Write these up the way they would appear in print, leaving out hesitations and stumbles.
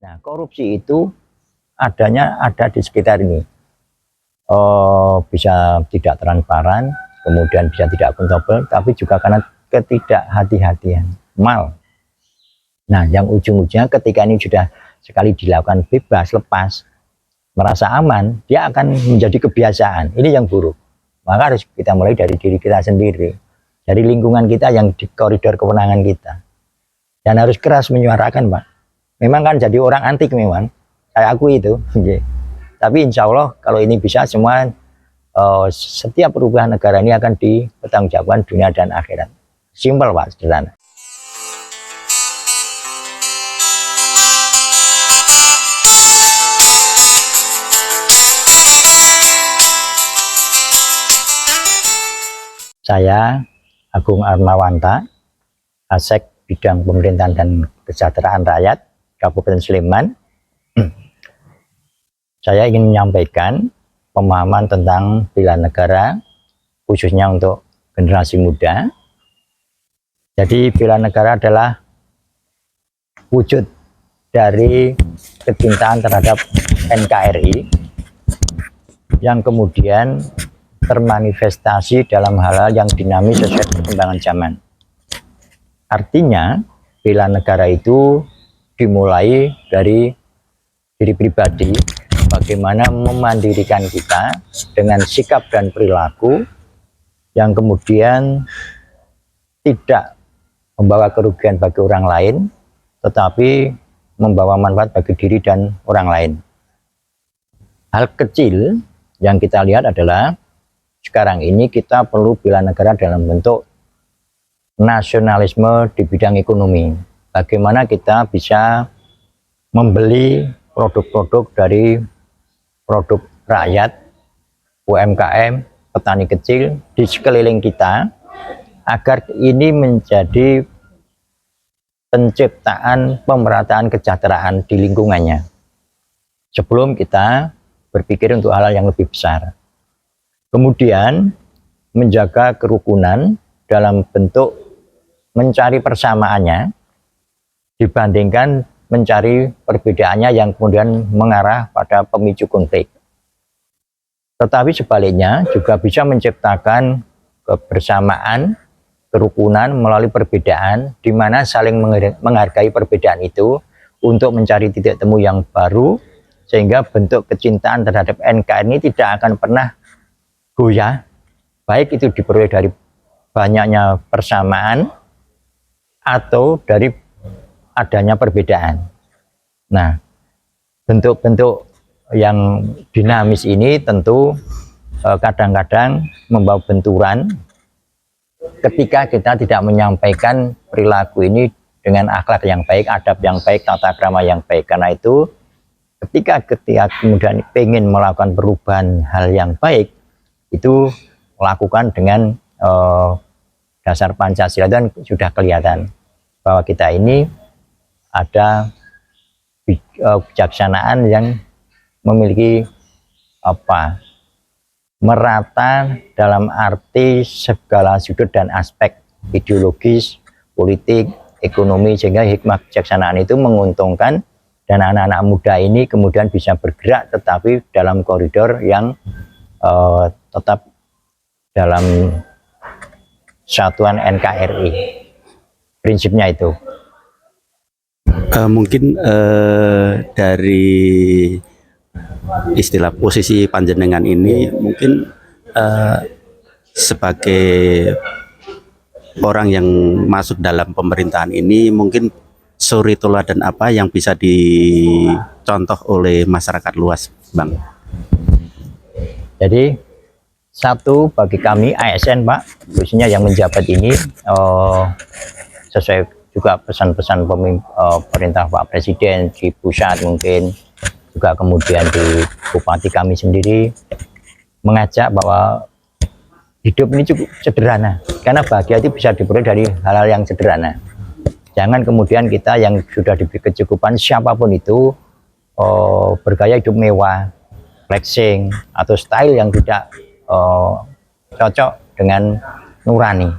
Nah, korupsi itu ada di sekitar ini. Bisa tidak transparan, kemudian bisa tidak akuntabel, tapi juga karena ketidakhati-hatian, mal. Nah, yang ujung-ujungnya ketika ini sudah sekali dilakukan bebas, lepas, merasa aman, dia akan menjadi kebiasaan. Ini yang buruk. Maka harus kita mulai dari diri kita sendiri, dari lingkungan kita yang di koridor kewenangan kita. Dan harus keras menyuarakan, Pak. Memang kan jadi orang antik memang, kayak aku itu. Tapi insya Allah kalau ini bisa semua, setiap perubahan negara ini akan dipertanggungjawabkan dunia dan akhirat. Simpel, Pak, sederhana. Saya Agung Armawanta, Asek Bidang Pemerintahan dan Kesejahteraan Rakyat Kabupaten Sleman. Saya ingin menyampaikan pemahaman tentang bela negara, khususnya untuk generasi muda. Jadi bela negara adalah wujud dari kecintaan terhadap NKRI yang kemudian termanifestasi dalam hal-hal yang dinamis sesuai perkembangan zaman. Artinya, bela negara itu dimulai dari diri pribadi, bagaimana memandirikan kita dengan sikap dan perilaku yang kemudian tidak membawa kerugian bagi orang lain, tetapi membawa manfaat bagi diri dan orang lain. Hal kecil yang kita lihat adalah sekarang ini kita perlu bela negara dalam bentuk nasionalisme di bidang ekonomi. Bagaimana kita bisa membeli produk-produk dari produk rakyat, UMKM, petani kecil di sekeliling kita, agar ini menjadi penciptaan pemerataan kesejahteraan di lingkungannya. Sebelum kita berpikir untuk hal-hal yang lebih besar. Kemudian menjaga kerukunan dalam bentuk mencari persamaannya dibandingkan mencari perbedaannya yang kemudian mengarah pada pemicu konflik. Tetapi sebaliknya juga bisa menciptakan kebersamaan, kerukunan melalui perbedaan, di mana saling menghargai perbedaan itu untuk mencari titik temu yang baru, sehingga bentuk kecintaan terhadap NKRI ini tidak akan pernah goyah, baik itu diperoleh dari banyaknya persamaan atau dari adanya perbedaan. Nah, bentuk-bentuk yang dinamis ini tentu kadang-kadang membawa benturan ketika kita tidak menyampaikan perilaku ini dengan akhlak yang baik, adab yang baik, tata krama yang baik. Karena itu ketika kemudian ingin melakukan perubahan hal yang baik, itu lakukan dengan dasar Pancasila, dan sudah kelihatan bahwa kita ini ada kebijaksanaan yang memiliki merata dalam arti segala sudut dan aspek ideologis, politik, ekonomi, sehingga hikmah kebijaksanaan itu menguntungkan, dan anak-anak muda ini kemudian bisa bergerak tetapi dalam koridor yang tetap dalam satuan NKRI. Prinsipnya itu. Mungkin dari istilah posisi panjenengan ini, mungkin sebagai orang yang masuk dalam pemerintahan ini, mungkin suri teladan apa yang bisa dicontoh oleh masyarakat luas, Bang? Jadi satu, bagi kami ASN, Pak, khususnya yang menjabat ini, sesuai juga pesan-pesan perintah Pak Presiden di pusat, mungkin juga kemudian di bupati kami sendiri, mengajak bahwa hidup ini cukup sederhana, karena bahagia itu bisa diperoleh dari hal-hal yang sederhana. Jangan kemudian kita yang sudah diberi kecukupan, siapapun itu, bergaya hidup mewah, flexing, atau style yang tidak cocok dengan nurani.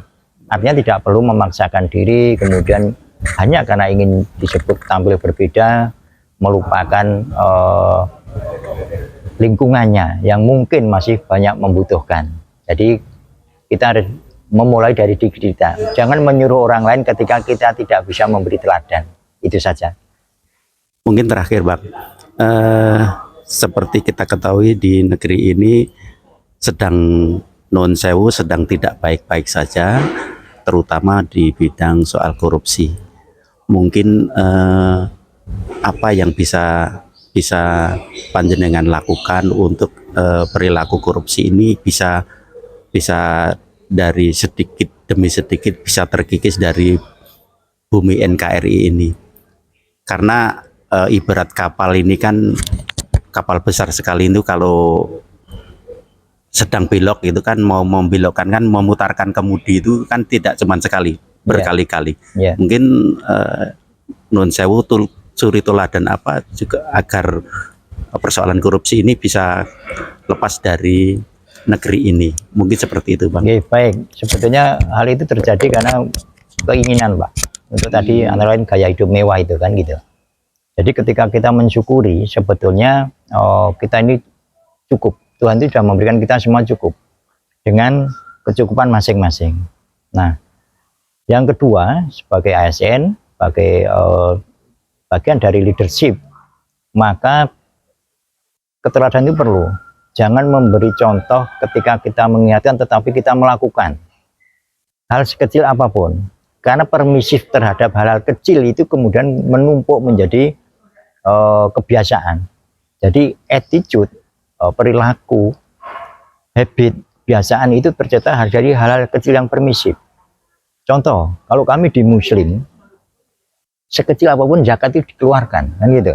Artinya tidak perlu memaksakan diri, kemudian hanya karena ingin disebut tampil berbeda, melupakan lingkungannya yang mungkin masih banyak membutuhkan. Jadi kita harus memulai dari diri kita. Jangan menyuruh orang lain ketika kita tidak bisa memberi teladan. Itu saja. Mungkin terakhir Bang, seperti kita ketahui di negeri ini sedang non sewu, sedang tidak baik-baik saja, terutama di bidang soal korupsi. Mungkin apa yang bisa panjenengan lakukan untuk perilaku korupsi ini bisa dari sedikit demi sedikit bisa terkikis dari bumi NKRI ini, karena ibarat kapal ini kan kapal besar sekali itu, kalau sedang belok itu kan mau membelokkan kan memutarkan kemudi itu kan tidak cuma sekali, berkali-kali. Mungkin nun sewu suri teladan apa juga agar persoalan korupsi ini bisa lepas dari negeri ini. Mungkin seperti itu Bang. Baik, sebetulnya hal itu terjadi karena keinginan Pak, untuk tadi antara lain gaya hidup mewah itu kan gitu. Jadi ketika kita mensyukuri sebetulnya kita ini cukup, Tuhan itu sudah memberikan kita semua cukup dengan kecukupan masing-masing. Nah, yang kedua, sebagai ASN, sebagai bagian dari leadership, maka keteladanan itu perlu. Jangan memberi contoh ketika kita mengingatkan tetapi kita melakukan hal sekecil apapun, karena permisif terhadap hal-hal kecil itu kemudian menumpuk menjadi kebiasaan. Jadi attitude, perilaku, habit, kebiasaan itu tercipta dari hal-hal kecil yang permisif. Contoh, kalau kami di Muslim, sekecil apapun zakat itu dikeluarkan, kan gitu.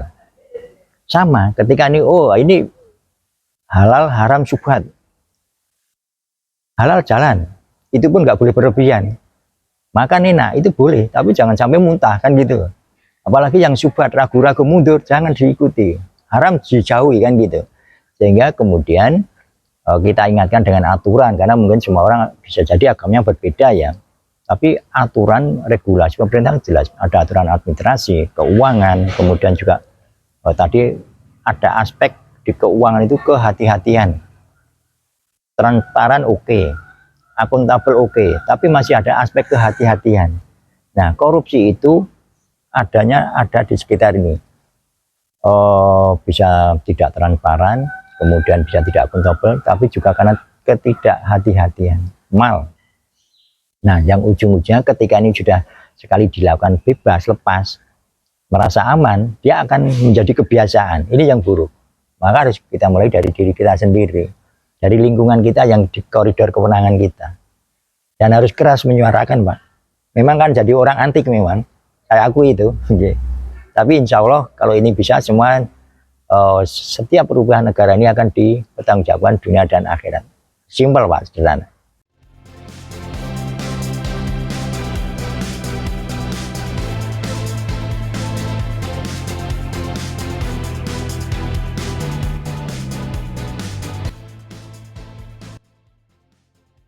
Sama, ketika ini halal, haram, syubhat. Halal jalan, itu pun nggak boleh berlebihan. Makan enak, itu boleh, tapi jangan sampai muntah, kan gitu. Apalagi yang syubhat, ragu-ragu, mundur, jangan diikuti. Haram dijauhi, kan gitu. Sehingga kemudian kita ingatkan dengan aturan, karena mungkin semua orang bisa jadi agamanya berbeda ya. Tapi aturan regulasi pemerintah jelas, ada aturan administrasi, keuangan, kemudian juga tadi ada aspek di keuangan itu kehati-hatian, transparan oke, akuntabel oke, tapi masih ada aspek kehati-hatian. Nah, korupsi itu ada di sekitar ini, bisa tidak transparan, kemudian bisa tidak akuntabel, tapi juga karena ketidakhati-hatian, mal. Nah, yang ujung-ujungnya ketika ini sudah sekali dilakukan bebas, lepas, merasa aman, dia akan menjadi kebiasaan. Ini yang buruk. Maka harus kita mulai dari diri kita sendiri, dari lingkungan kita yang di koridor kewenangan kita. Dan harus keras menyuarakan, Pak. Memang kan jadi orang antik memang, kayak aku itu. Tapi insya Allah kalau ini bisa semua, setiap perubahan negara ini akan dipertanggungjawabkan dunia dan akhirat. Simpel Pak, sederhana.